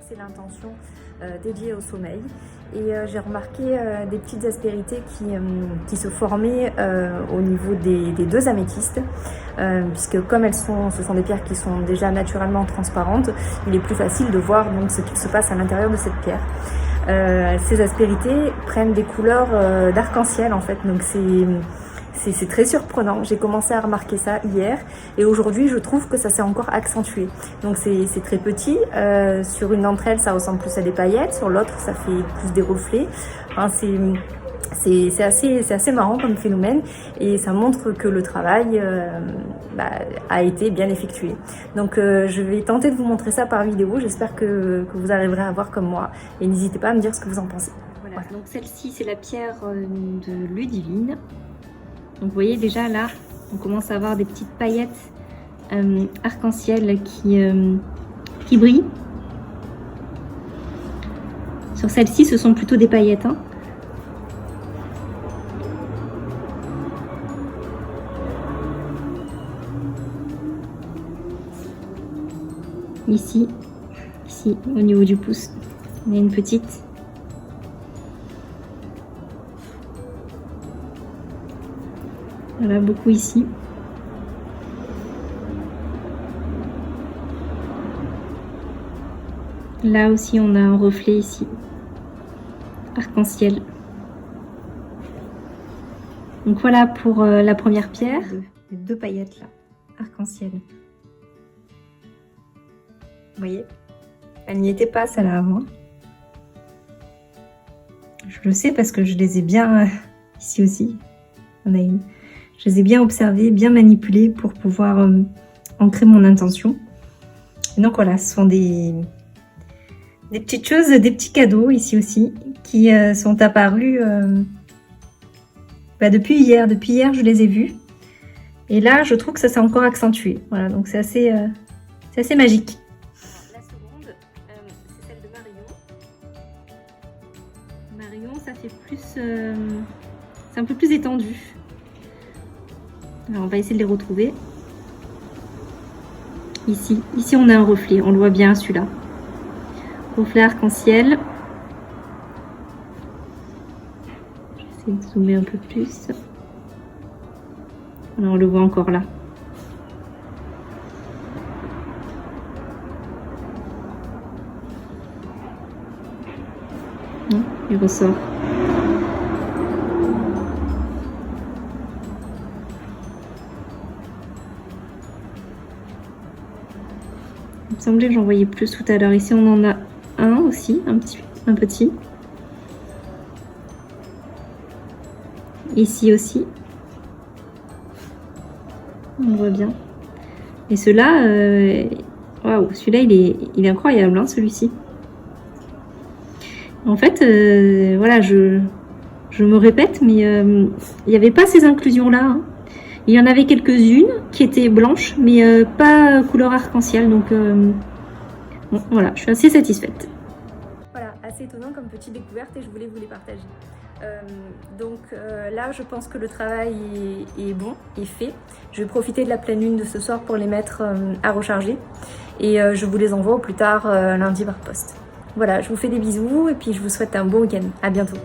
c'est l'intention dédiée au sommeil. Et j'ai remarqué des petites aspérités qui se formaient au niveau des deux améthystes, puisque comme ce sont des pierres qui sont déjà naturellement transparentes, il est plus facile de voir donc ce qu'il se passe à l'intérieur de cette pierre. Ces aspérités prennent des couleurs d'arc-en-ciel en fait, donc c'est très surprenant. J'ai commencé à remarquer ça hier et aujourd'hui je trouve que ça s'est encore accentué. Donc c'est très petit, sur une d'entre elles ça ressemble plus à des paillettes, sur l'autre ça fait plus des reflets. Enfin, c'est assez marrant comme phénomène et ça montre que le travail a été bien effectué. Donc je vais tenter de vous montrer ça par vidéo, j'espère que vous arriverez à voir comme moi et n'hésitez pas à me dire ce que vous en pensez. Voilà. Donc celle-ci c'est la pierre de Ludivine. Donc vous voyez déjà là, on commence à avoir des petites paillettes arc-en-ciel qui brillent. Sur celle-ci, ce sont plutôt des paillettes. Hein. Ici, au niveau du pouce, on a une petite. Voilà, beaucoup ici. Là aussi, on a un reflet ici. Arc-en-ciel. Donc voilà pour la première pierre. Les deux paillettes là, arc-en-ciel. Vous voyez, elle n'y était pas celle-là avant. Je le sais parce que je les ai bien ici aussi. On a une. Je les ai bien observées, bien manipulées pour pouvoir ancrer mon intention. Et donc voilà, ce sont des petites choses, des petits cadeaux ici aussi qui sont apparus depuis hier. Depuis hier, je les ai vus. Et là, je trouve que ça s'est encore accentué. Voilà, donc c'est assez magique. La seconde, c'est celle de Marion. Marion, ça fait plus... c'est un peu plus étendu. Alors on va essayer de les retrouver. Ici on a un reflet, on le voit bien celui-là. Reflet arc-en-ciel. Je vais essayer de zoomer un peu plus. Alors on le voit encore là. Il ressort. Il me semblait que j'en voyais plus tout à l'heure. Ici, on en a un aussi, un petit. Ici aussi. On le voit bien. Et ceux-là, waouh, celui-là, il est incroyable, hein, celui-ci. En fait, voilà, je me répète, mais il n'y avait pas ces inclusions-là. Hein. Il y en avait quelques-unes qui étaient blanches, mais pas couleur arc-en-ciel. Donc bon, voilà, je suis assez satisfaite. Voilà, assez étonnant comme petite découverte et je voulais vous les partager. Là, je pense que le travail est bon, est fait. Je vais profiter de la pleine lune de ce soir pour les mettre à recharger. Et je vous les envoie au plus tard lundi par poste. Voilà, je vous fais des bisous et puis je vous souhaite un bon week-end. À bientôt.